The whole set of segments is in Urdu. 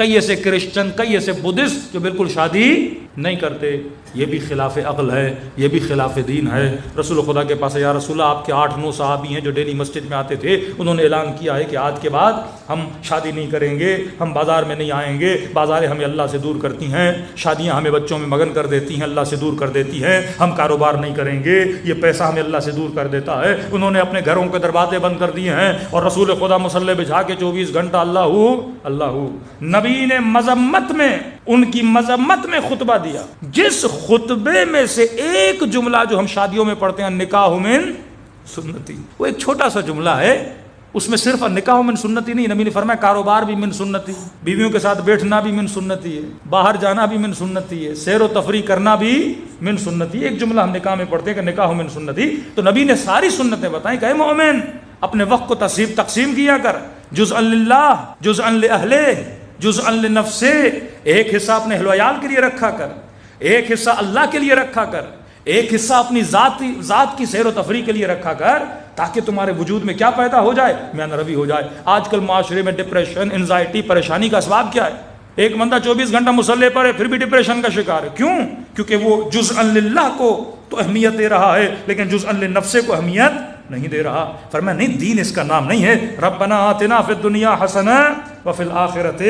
کئی ایسے کرسچن، کئی ایسے بدھسٹ جو بالکل شادی نہیں کرتے. یہ بھی خلاف عقل ہے، یہ بھی خلاف دین ہے. رسول خدا کے پاس، یا رسول اللہ آپ کے 8-9 صحابی ہیں جو ڈیلی مسجد میں آتے تھے، انہوں نے اعلان کیا ہے کہ آج کے بعد ہم شادی نہیں کریں گے، ہم بازار میں نہیں آئیں گے، بازاریں ہمیں اللہ سے دور کرتی ہیں، شادیاں ہمیں بچوں میں مگن کر دیتی ہیں، اللہ سے دور کر دیتی ہیں، ہم کاروبار نہیں کریں گے، یہ پیسہ ہمیں اللہ سے دور کر دیتا ہے. انہوں نے اپنے گھروں کے دروازے بند کر دیے ہیں اور رسول خدا مصلی بچھا کے 24 گھنٹہ اللہ. نبی نے مذمت میں، ان کی مذمت میں خطبہ دیا. جس خطبے میں سے ایک جملہ جو ہم شادیوں میں پڑھتے ہیں، نکاح من سنتی، وہ ایک چھوٹا سا جملہ ہے، اس میں صرف نکاح من سنتی نہیں، نبی نے فرمایا کاروبار بھی من سنتی، بیویوں کے ساتھ بیٹھنا بھی من سنتی ہے، باہر جانا بھی من سنتی ہے، سیر و تفریح کرنا بھی من سنتی ہے. ایک جملہ ہم نکاح میں پڑھتے ہیں کہ نکاح من سنتی، تو نبی نے ساری سنتیں بتائیں کہ اے مومن اپنے وقت کو تقسیم کیا کر، جزءا للہ، جزءا لأہلہ، جزءا لنفسہ. ایک حصہ اپنے اہل و عیال کے لیے رکھا کر، ایک حصہ اللہ کے لیے رکھا کر، ایک حصہ اپنی ذات کی سیر و تفریح کے لیے رکھا کر، تاکہ تمہارے وجود میں کیا پیدا ہو جائے، میان روی ہو جائے. آج کل معاشرے میں ڈپریشن، انزائٹی، پریشانی کا اسباب کیا ہے؟ ایک بندہ 24 گھنٹہ مصلی پر ہے پھر بھی ڈپریشن کا شکار ہے. کیوں؟ کیونکہ وہ جزءا للہ کو تو اہمیت دے رہا ہے لیکن جزءا للنفس کو اہمیت نہیں دے رہا. فرمایا نہیں، دین اس کا نام نہیں ہے. ربنا آتنا فی الدنیا حسنہ وفی الآخرۃ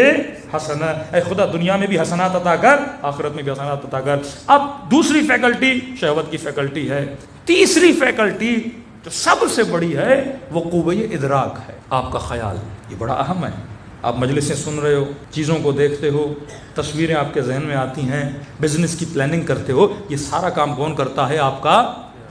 حسنہ. اے خدا دنیا میں بھی حسنات عطا کر، آخرت میں بھی حسنات عطا کر. اب دوسری فیکلٹی شہوت کی فیکلٹی ہے. تیسری فیکلٹی جو سب سے بڑی ہے وہ قوہ ادراک ہے، آپ کا خیال. یہ بڑا اہم ہے. آپ مجلسیں سن رہے ہو، چیزوں کو دیکھتے ہو، تصویریں آپ کے ذہن میں آتی ہیں، بزنس کی پلاننگ کرتے ہو، یہ سارا کام کون کرتا ہے؟ آپ کا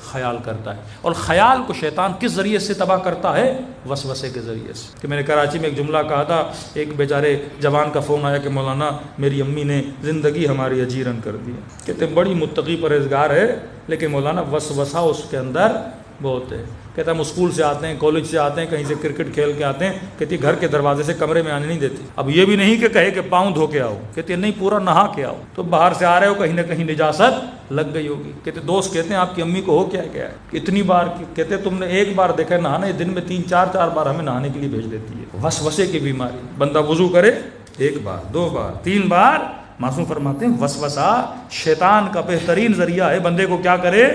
خیال کرتا ہے. اور خیال کو شیطان کس ذریعے سے تباہ کرتا ہے؟ وسوسے کے ذریعے سے. کہ میں نے کراچی میں ایک جملہ کہا تھا، ایک بیچارے جوان کا فون آیا کہ مولانا میری امی نے زندگی ہماری اجیرن کر دی. کہتے بڑی متقی پرہیزگار ہے لیکن مولانا وسوسہ اس کے اندر بہت ہے. کہتا ہم اسکول سے آتے ہیں، کالج سے آتے ہیں، کہیں سے کرکٹ کھیل کے آتے ہیں، کہتی گھر کے دروازے سے کمرے میں آنے نہیں دیتی. اب یہ بھی نہیں کہ کہے کہ پاؤں دھو کے آؤ، کہتی نہیں پورا نہا کے آؤ. تو باہر سے آ رہے ہو، کہیں نہ کہیں نجاست لگ گئی ہوگی. کہتے دوست کہتے ہیں آپ کی امی کو ہو کیا ہے اتنی بار؟ کہتے تم نے ایک بار دیکھا نہانے، دن میں 3-4 بار ہمیں نہانے کے لیے بھیج دیتی ہے. وسوسے کی بیماری. بندہ وضو کرے 1 بار 2 بار 3 بار، معصوم فرماتے ہیں وسوسہ شیطان کا بہترین ذریعہ ہے، بندے کو کیا کرے؟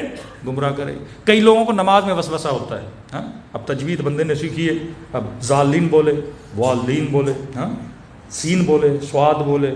گمراہ کرے. کئی لوگوں کو نماز میں وسوسہ ہوتا ہے. اب تجوید بندے نے سیکھی ہے، اب ظالین بولے، والین بولے، سین بولے، سواد بولے،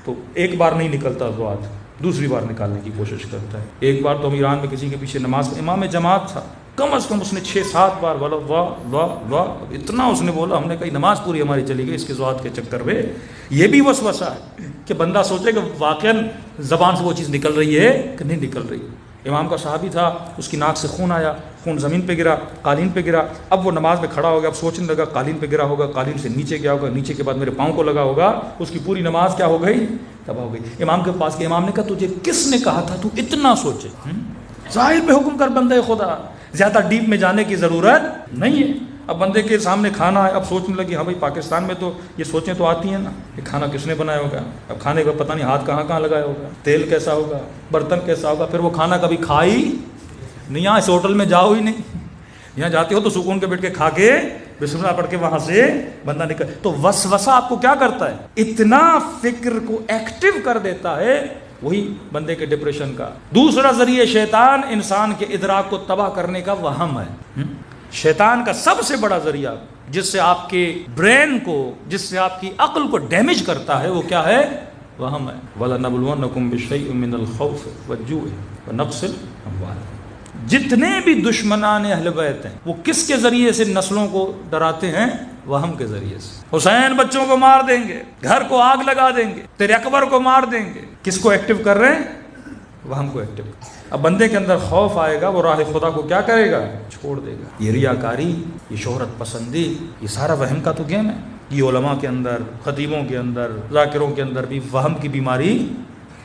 تو ایک بار نہیں نکلتا سواد، دوسری بار نکالنے کی کوشش کرتا ہے. ایک بار تو ہم ایران میں کسی کے پیچھے نماز، امام جماعت تھا، کم از کم اس نے 6-7 بار واہ واہ واہ واہ اتنا اس نے بولا. ہم نے کہی نماز پوری ہماری چلی گئی اس کے سواد کے چکر میں. یہ بھی وسوسہ ہے کہ بندہ سوچے کہ واقعاً زبان سے وہ چیز نکل رہی ہے کہ نہیں نکل رہی. امام کا صحابی تھا، اس کی ناک سے خون آیا، خون زمین پہ گرا، قالین پہ گرا. اب وہ نماز میں کھڑا ہو گیا، اب سوچنے لگا قالین پہ گرا ہوگا، قالین سے نیچے گیا ہوگا، نیچے کے بعد میرے پاؤں کو لگا ہوگا. اس کی پوری نماز کیا ہو گئی؟ تباہ ہو گئی. امام کے پاس گیا، امام نے کہا تجھے کس نے کہا تھا تو اتنا سوچے؟ ظاہر پہ حکم کر بندے خدا، زیادہ ڈیپ میں جانے کی ضرورت نہیں ہے. اب بندے کے سامنے کھانا ہے، اب سوچنے لگی ہاں بھائی پاکستان میں تو یہ سوچیں تو آتی ہیں نا، یہ کھانا کس نے بنایا ہوگا، اب کھانے کا پتہ نہیں ہاتھ کہاں کہاں لگایا ہوگا، تیل کیسا ہوگا، برتن کیسا ہوگا. پھر وہ کھانا کبھی کھائی نہیں. یہاں اس ہوٹل میں جاؤ ہی نہیں، یہاں جاتے ہو تو سکون کے بیٹھ کے کھا کے بسم اللہ پڑھ کے وہاں سے بندہ نکل. تو وسوسہ آپ کو کیا کرتا ہے؟ اتنا فکر کو ایکٹیو کر دیتا ہے، وہی بندے کے ڈپریشن کا. دوسرا ذریعہ شیطان انسان کے ادراک کو تباہ کرنے کا وہم ہے. شیطان کا سب سے بڑا ذریعہ جس سے آپ کے برین کو، جس سے آپ کی عقل کو ڈیمیج کرتا ہے، وہ کیا ہے؟ وہم ہے. وَلَنَبْلُوَنَّكُمْ بِشَيْءٍ مِّنَ الْخَوْفِ وَالْجُوعِ وَنَقْصٍ أَمْوَالِكُمْ. جتنے بھی دشمنان اہل بیت ہیں وہ کس کے ذریعے سے نسلوں کو ڈراتے ہیں؟ وہم کے ذریعے سے. حسین بچوں کو مار دیں گے، گھر کو آگ لگا دیں گے، تیرے اکبر کو مار دیں گے. کس کو ایکٹیو کر رہے ہیں؟ وہم کو ایکٹیو. اب بندے کے اندر خوف آئے گا، وہ راہ خدا کو کیا کرے گا؟ چھوڑ دے گا. یہ ریاکاری، یہ شہرت پسندی، یہ سارا وہم کا تو گیم ہے. یہ علماء کے اندر، خطیبوں کے اندر، ذاکروں کے اندر بھی وہم کی بیماری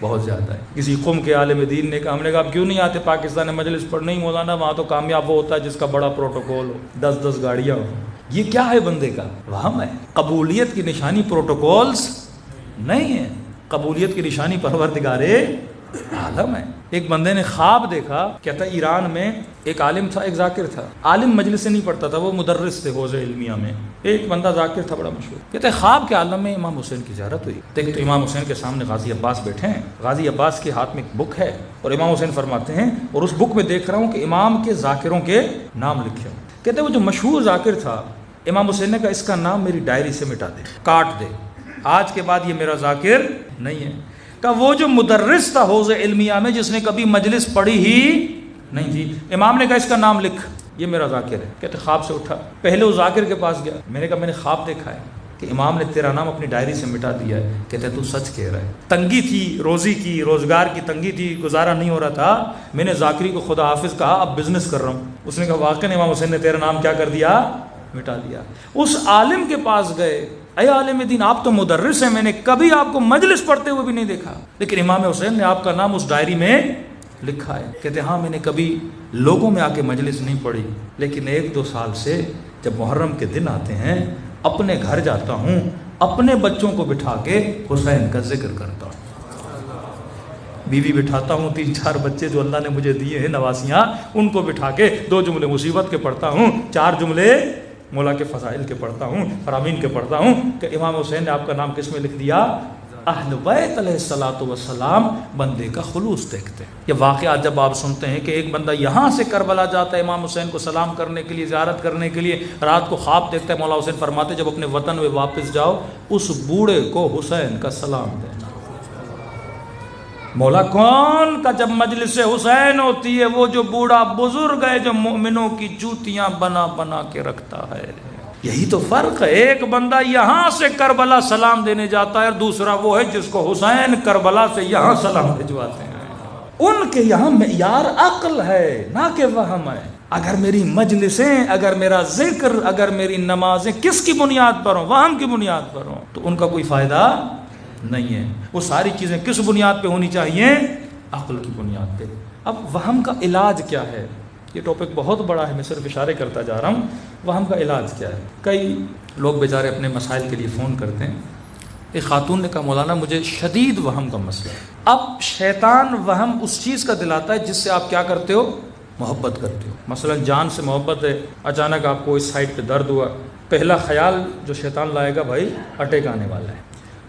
بہت زیادہ ہے. کسی قوم کے عالم دین نے کہا، ہم نے کہا اب کیوں نہیں آتے پاکستان میں مجلس پر؟ نہیں مولانا وہاں تو کامیاب وہ ہوتا ہے جس کا بڑا پروٹوکول ہو، 10 گاڑیاں ہو. یہ کیا ہے؟ بندے کا وہم ہے. قبولیت کی نشانی پروٹوکولز نہیں ہے، قبولیت کی نشانی پروردگار عالم ہے. ایک بندے نے خواب دیکھا, کہتا ہے ایران میں ایک عالم تھا, ایک ذاکر تھا. عالم مجلس سے نہیں پڑھتا تھا, وہ مدرس تھے حوزہ علمیہ میں. ایک بندہ ذاکر تھا بڑا مشہور. کہتا ہے خواب کے عالم میں امام حسین کی زیارت ہوئی. دیکھ تو امام حسین کے سامنے غازی عباس بیٹھے ہیں, غازی عباس کے ہاتھ میں ایک بک ہے اور امام حسین فرماتے ہیں, اور اس بک میں دیکھ رہا ہوں کہ امام کے ذاکروں کے نام لکھے ہیں. کہتے ہیں وہ جو مشہور ذاکر تھا, امام حسین نے کہا اس کا نام میری ڈائری سے مٹا دے, کاٹ دے, آج کے بعد یہ میرا ذاکر نہیں ہے. کہ وہ جو مدرس تھا حوزہ علمیہ میں, جس نے کبھی مجلس پڑھی ہی نہیں تھی, امام نے کہا اس کا نام لکھ, یہ میرا ذاکر ہے. کہتے خواب سے اٹھا, پہلے اس ذاکر کے پاس گیا. میں نے کہا میں نے خواب دیکھا ہے کہ امام نے تیرا نام اپنی ڈائری سے مٹا دیا ہے. کہتے تو سچ کہہ رہا ہے. تنگی تھی, روزی کی, روزگار کی تنگی تھی, گزارا نہیں ہو رہا تھا. میں نے ذاکری کو خدا حافظ کہا, اب بزنس کر رہا ہوں. اس نے کہا واقعی امام حسین نے تیرا نام کیا کر دیا, مٹا دیا. اس عالم کے پاس گئے, اے عالم دین آپ تو مدرس ہیں, میں نے کبھی آپ کو مجلس پڑھتے ہوئے بھی نہیں دیکھا, لیکن امام حسین نے آپ کا نام اس ڈائری میں لکھا ہے. کہتے ہاں میں نے کبھی لوگوں میں آ کے مجلس نہیں پڑھی, لیکن 1-2 سال سے جب محرم کے دن آتے ہیں اپنے گھر جاتا ہوں, اپنے بچوں کو بٹھا کے حسین کا ذکر کرتا ہوں. بیوی بٹھاتا ہوں, 3-4 بچے جو اللہ نے مجھے دیے ہیں نواسیاں, ان کو بٹھا کے 2 جملے مصیبت کے پڑھتا ہوں, 4 جملے مولا کے فضائل کے پڑھتا ہوں, فرامین کے پڑھتا ہوں. کہ امام حسین نے آپ کا نام کس میں لکھ دیا, اہل بیت علیہ الصلوۃ والسلام. بندے کا خلوص دیکھتے ہیں. یہ واقعات جب آپ سنتے ہیں کہ ایک بندہ یہاں سے کربلا جاتا ہے امام حسین کو سلام کرنے کے لیے, زیارت کرنے کے لیے, رات کو خواب دیکھتا ہے, مولا حسین فرماتے جب اپنے وطن میں واپس جاؤ اس بوڑھے کو حسین کا سلام دینا. مولا کون کا جب مجلس حسین ہوتی ہے, وہ جو بوڑھا بزرگ ہے جو مومنوں کی جوتیاں بنا بنا کے رکھتا ہے. یہی تو فرق ہے, ایک بندہ یہاں سے کربلا سلام دینے جاتا ہے, اور دوسرا وہ ہے جس کو حسین کربلا سے یہاں سلام بھجواتے ہیں. ان کے یہاں معیار عقل ہے نہ کہ وہم ہے. اگر میری مجلسیں, اگر میرا ذکر, اگر میری نمازیں کس کی بنیاد پر ہوں, وہم کی بنیاد پر ہوں, تو ان کا کوئی فائدہ نہیں ہے. وہ ساری چیزیں کس بنیاد پہ ہونی چاہیے, عقل کی بنیاد پہ. اب وہم کا علاج کیا ہے, یہ ٹاپک بہت بڑا ہے, میں صرف اشارے کرتا جا رہا ہوں. وہم کا علاج کیا ہے؟ کئی لوگ بیچارے اپنے مسائل کے لیے فون کرتے ہیں. ایک خاتون نے کہا مولانا مجھے شدید وہم کا مسئلہ ہے. اب شیطان وہم اس چیز کا دلاتا ہے جس سے آپ کیا کرتے ہو, محبت کرتے ہو. مثلا جان سے محبت ہے, اچانک آپ کو اس سائڈ پہ درد ہوا, پہلا خیال جو شیطان لائے گا بھائی اٹیک آنے والا ہے.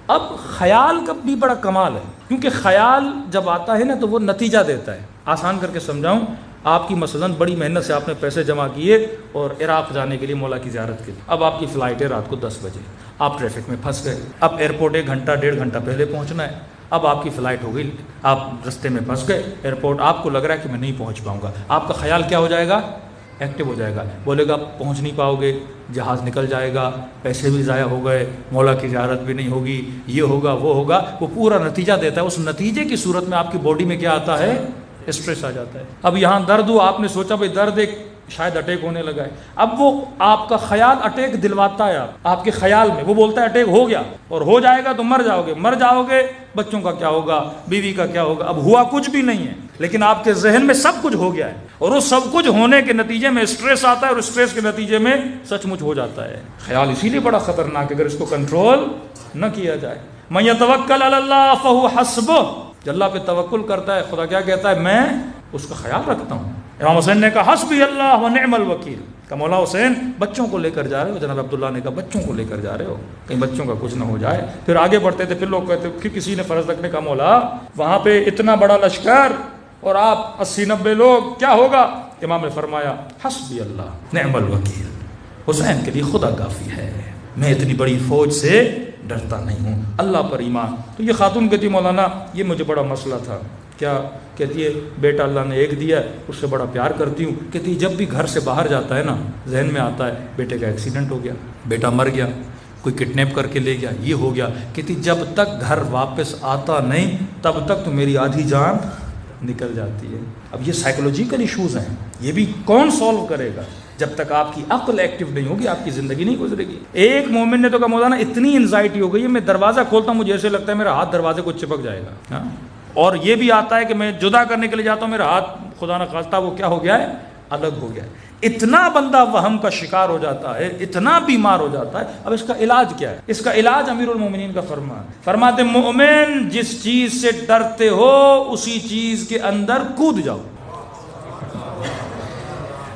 اب خیال کا بھی بڑا کمال ہے, کیونکہ خیال جب آتا ہے نا تو وہ نتیجہ دیتا ہے. آسان کر کے سمجھاؤں, آپ کی مثلا بڑی محنت سے آپ نے پیسے جمع کیے اور عراق جانے کے لیے مولا کی زیارت کے لیے. اب آپ کی فلائٹ ہے رات کو 10 بجے, آپ ٹریفک میں پھنس گئے. اب ایئرپورٹ 1 گھنٹہ 1.5 گھنٹہ پہلے پہنچنا ہے. اب آپ کی فلائٹ ہو گئی, آپ رستے میں پھنس گئے ایئرپورٹ, آپ کو لگ رہا ہے کہ میں نہیں پہنچ پاؤں گا. آپ کا خیال کیا ہو جائے گا, ایکٹیو ہو جائے گا. بولے گا پہنچ نہیں پاؤ گے, جہاز نکل جائے گا, پیسے بھی ضائع ہو گئے, مولا کی زیارت بھی نہیں ہوگی, یہ ہوگا وہ ہوگا. وہ پورا نتیجہ دیتا ہے. اس نتیجے کی صورت میں آپ کی باڈی میں کیا آتا ہے, اسٹریس آ جاتا ہے. اب یہاں درد ہوا, آپ نے سوچا بھائی درد ایک شاید اٹیک ہونے لگا ہے. اب وہ آپ کا خیال اٹیک دلواتا ہے, آپ کے خیال میں وہ بولتا ہے اٹیک ہو گیا, اور ہو جائے گا تو مر جاؤ گے. مر جاؤ گے, بچوں کا کیا ہوگا, بیوی کا کیا ہوگا. اب ہوا کچھ بھی نہیں ہے, لیکن آپ کے ذہن میں سب کچھ ہو گیا ہے, اور اس سب کچھ ہونے کے نتیجے میں اسٹریس آتا ہے, اور اسٹریس کے نتیجے میں سچ مچ ہو جاتا ہے. خیال اسی لیے بڑا خطرناک ہے اگر اس کو کنٹرول نہ کیا جائے. من یتوکل علی اللہ فہو حسبہ, جو اللہ پہ توکل کرتا ہے خدا کیا کہتا ہے, میں اس کا خیال رکھتا ہوں. امام حسین نے کہا حسبی اللہ و نعم الوکیل. کہ مولا حسین بچوں کو لے کر جا رہے ہو, جناب عبداللہ نے کہا بچوں کو لے کر جا رہے ہو, کہیں بچوں کا کچھ نہ ہو جائے. پھر آگے بڑھتے تھے, پھر لوگ کہتے پھر کسی نے فرض رکھنے کا, مولا وہاں پہ اتنا بڑا لشکر اور آپ 80-90 لوگ, کیا ہوگا؟ امام نے فرمایا حسبی اللہ نعم الوکیل, حسین کے لیے خدا کافی ہے, میں اتنی بڑی فوج سے ڈرتا نہیں ہوں, اللہ پر ایمان. تو یہ خاتون کہتی مولانا یہ مجھے بڑا مسئلہ تھا. کیا؟ کہتی ہے بیٹا اللہ نے ایک دیا ہے, اس سے بڑا پیار کرتی ہوں. کہتی ہے جب بھی گھر سے باہر جاتا ہے نا, ذہن میں آتا ہے بیٹے کا ایکسیڈنٹ ہو گیا, بیٹا مر گیا, کوئی کڈنیپ کر کے لے گیا, یہ ہو گیا. کہتی جب تک گھر واپس آتا نہیں تب تک تو میری آدھی جان نکل جاتی ہے. اب یہ سائیکولوجیکل ایشوز ہیں, یہ بھی کون سولو کرے گا؟ جب تک آپ کی عقل ایکٹیو نہیں ہوگی آپ کی زندگی نہیں گزرے گی. ایک مومن نے تو کہا مولانا اتنی انزائٹی ہو گئی ہے, میں دروازہ کھولتا ہوں مجھے ایسے لگتا ہے میرا ہاتھ دروازے کو چپک جائے گا. اور یہ بھی آتا ہے کہ میں جدا کرنے کے لیے جاتا ہوں, میرا ہاتھ خدا نہ خواستہ وہ کیا ہو گیا ہے, الگ ہو گیا ہے. اتنا بندہ وہم کا شکار ہو جاتا ہے، اتنا بیمار ہو جاتا ہے. اب اس کا علاج کیا ہے؟ اس کا علاج امیر المومنین کا فرماتے مومن جس چیز سے ڈرتے ہو اسی چیز کے اندر کود جاؤ.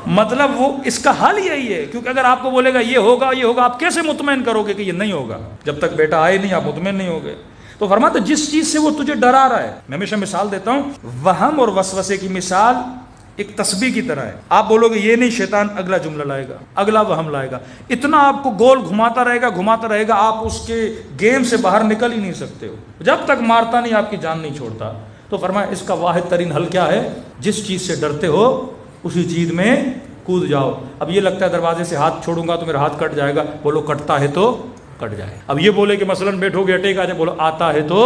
مطلب وہ اس کا حل یہی ہے، کیونکہ اگر آپ کو بولے گا یہ ہوگا یہ ہوگا، آپ کیسے مطمئن کرو گے کہ یہ نہیں ہوگا؟ جب تک بیٹا آئے نہیں آپ مطمئن نہیں ہوگے. تو فرماتے جس چیز سے وہ تجھے ڈرا رہا ہے، میں ہمیشہ مثال دیتا ہوں، وہم اور وسوسے کی مثال ایک تسبیح کی طرح ہے. آپ بولو گے یہ نہیں، شیطان اگلا جملہ لائے گا، اگلا وہم لائے گا، اتنا آپ کو گول گھماتا رہے گا، آپ اس کے گیم سے باہر نکل ہی نہیں سکتے ہو جب تک مارتا نہیں، آپ کی جان نہیں چھوڑتا. تو فرمایا اس کا واحد ترین حل کیا ہے؟ جس چیز سے ڈرتے ہو اسی چیز میں کود جاؤ. اب یہ لگتا ہے دروازے سے ہاتھ چھوڑوں گا تو میرا ہاتھ کٹ جائے گا، بولو کٹتا ہے تو کٹ جائے. اب یہ بولے کہ مثلا بیٹھو گے اٹیک آ جائے، بولو آتا ہے تو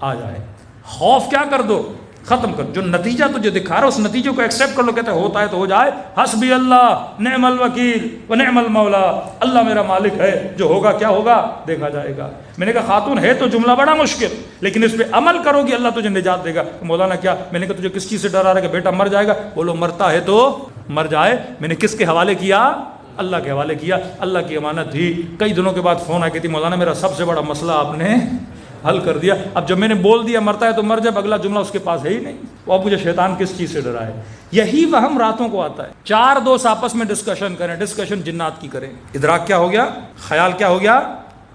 آ جائے. خوف کیا کر دو، ختم کر. جو نتیجہ تجھے دکھا رہا ہے اس نتیجے کو ایکسیپٹ کر لو. کہتے ہیں ہوتا ہے تو ہو جائے، حسبی اللہ نعم الوکیل و نعم المولا، اللہ میرا مالک ہے، جو ہوگا کیا ہوگا دیکھا جائے گا. میں نے کہا خاتون ہے تو جملہ بڑا مشکل، لیکن اس پہ عمل کرو گی اللہ تجھے نجات دے گا. مولانا کیا؟ میں نے کہا تجھے کس چیز سے ڈر آ رہا ہے کہ بیٹا مر جائے گا؟ بولو مرتا ہے تو مر جائے. میں نے کس کے حوالے کیا؟ اللہ کے حوالے کیا. اللہ کی امانت تھی. کئی دنوں کے بعد فون آ کے تھی، مولانا میرا سب سے بڑا مسئلہ آپ نے حل کر دیا. اب جب میں نے بول دیا مرتا ہے تو مر جائے، اگلا جملہ اس کے پاس ہے ہی نہیں. وہ اب مجھے شیطان کس چیز سے ڈرا ہے؟ یہی وہم راتوں کو آتا ہے. 4 دوست آپس میں ڈسکشن کریں، ڈسکشن جنات کی کریں. ادراک کیا ہو گیا؟ خیال کیا ہو گیا؟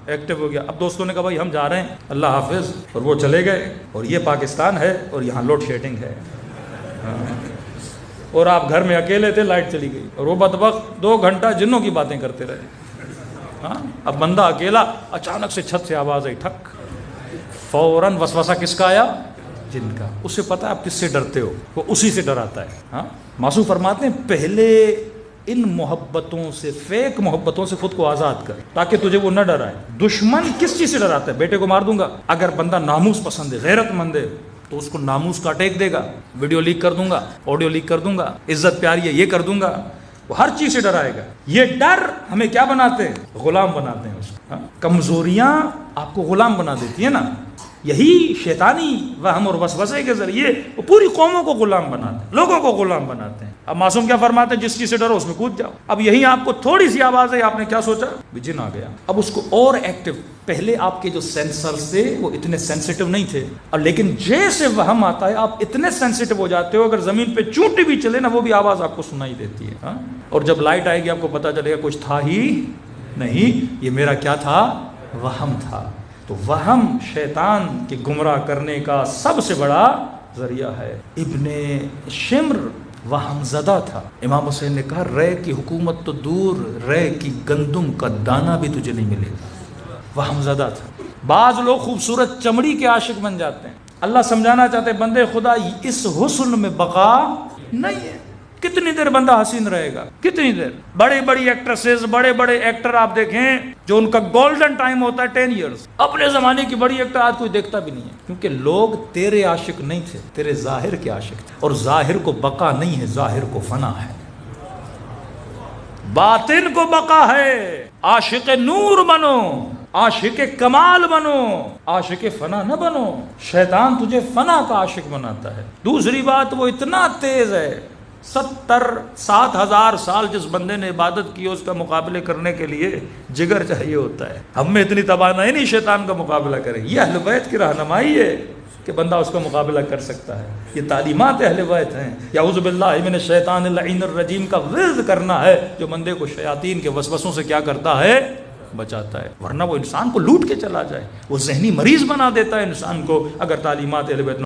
ایکٹیو ہو گیا. اب دوستوں نے کہا بھائی ہم جا رہے ہیں، اللہ حافظ، اور وہ چلے گئے. اور یہ پاکستان ہے اور یہاں لوڈ شیڈنگ ہے، اور آپ گھر میں اکیلے تھے، لائٹ چلی گئی، اور وہ بدبخت 2 گھنٹہ جنوں کی باتیں کرتے رہے. اب بندہ اکیلا، اچانک سے چھت سے آواز آئی ٹھک، فوراً وسوسہ کس کا آیا؟ جن کا. اسے پتا ہے آپ کس سے ڈرتے ہو، وہ اسی سے ڈراتا ہے. معصوم فرماتے ہیں پہلے ان محبتوں سے، فیک محبتوں سے خود کو آزاد کر تاکہ تجھے وہ نہ ڈرائے. دشمن کس چیز سے ڈراتا ہے؟ بیٹے کو مار دوں گا. اگر بندہ ناموس پسند ہے، غیرت مند ہے، تو اس کو ناموس کا اٹیک دے گا، ویڈیو لیک کر دوں گا، آڈیو لیک کر دوں گا، عزت پیاری ہے یہ کر دوں گا. وہ ہر چیز سے ڈرائے گا. یہ ڈر ہمیں کیا بناتے ہیں؟ غلام بناتے ہیں اس کو. کمزوریاں آپ کو غلام بنا دیتی ہیں نا. یہی شیطانی وہم اور وسوسے کے ذریعے وہ پوری قوموں کو غلام بناتے ہیں، لوگوں کو غلام بناتے ہیں. اب معصوم کیا فرماتے ہیں؟ جس چیز سے ڈرو اس میں کود جاؤ. اب یہی آپ کو تھوڑی سی آواز ہے، آپ نے کیا سوچا؟ جن آ گیا. اب اس کو اور ایکٹیو. پہلے آپ کے جو سینسرز تھے وہ اتنے سینسیٹیو نہیں تھے، اور لیکن جیسے وہم آتا ہے آپ اتنے سینسیٹیو ہو جاتے ہو، اگر زمین پہ چونٹی بھی چلے نا وہ بھی آواز آپ کو سنائی دیتی ہے. اور جب لائٹ آئے گی آپ کو پتا چلے گا کچھ تھا ہی نہیں، یہ میرا کیا تھا؟ وہم تھا. تو وہم شیطان کے گمراہ کرنے کا سب سے بڑا ذریعہ ہے. ابن شمر وہم زدہ تھا. امام حسین نے کہا رے کی حکومت تو دور، رے کی گندم کا دانہ بھی تجھے نہیں ملے گا. وہم زدہ تھا. بعض لوگ خوبصورت چمڑی کے عاشق بن جاتے ہیں. اللہ سمجھانا چاہتے ہیں بندے خدا اس حسن میں بقا نہیں ہے. کتنی دیر بندہ حسین رہے گا؟ کتنی دیر؟ بڑی بڑی ایکٹریسز، بڑے بڑے ایکٹر آپ دیکھیں جو ان کا گولڈن ٹائم ہوتا ہے 10 ایئرز. اپنے زمانے کی بڑی ایکٹر آج کوئی دیکھتا بھی نہیں ہے، کیونکہ لوگ تیرے عاشق نہیں تھے، تیرے ظاہر کے عاشق تھے. اور ظاہر کو بقا نہیں ہے، ظاہر کو فنا ہے. باطن کو بقا ہے. عاشق نور بنو، عاشق کمال بنو، عاشق فنا نہ بنو. شیطان تجھے فنا کا عاشق بناتا ہے. دوسری بات وہ اتنا تیز ہے، 7,000 سال جس بندے نے عبادت کی اس کا مقابلے کرنے کے لیے جگر چاہیے ہوتا ہے. ہم میں اتنی توانائی نہیں شیطان کا مقابلہ کرے. یہ اہل بیت کی رہنمائی ہے کہ بندہ اس کا مقابلہ کر سکتا ہے. یہ تعلیمات اہل بیت ہیں. یعوذ باللہ من الشیطان اللعین الرجیم کا ورد کرنا ہے جو بندے کو شیاطین کے وسوسوں سے کیا کرتا ہے؟ بچاتا ہے. ورنہ وہ انسان کو لوٹ کے چلا جائے، وہ ذہنی مریض بنا دیتا ہے انسان کو اگر تعلیمات اہل بیت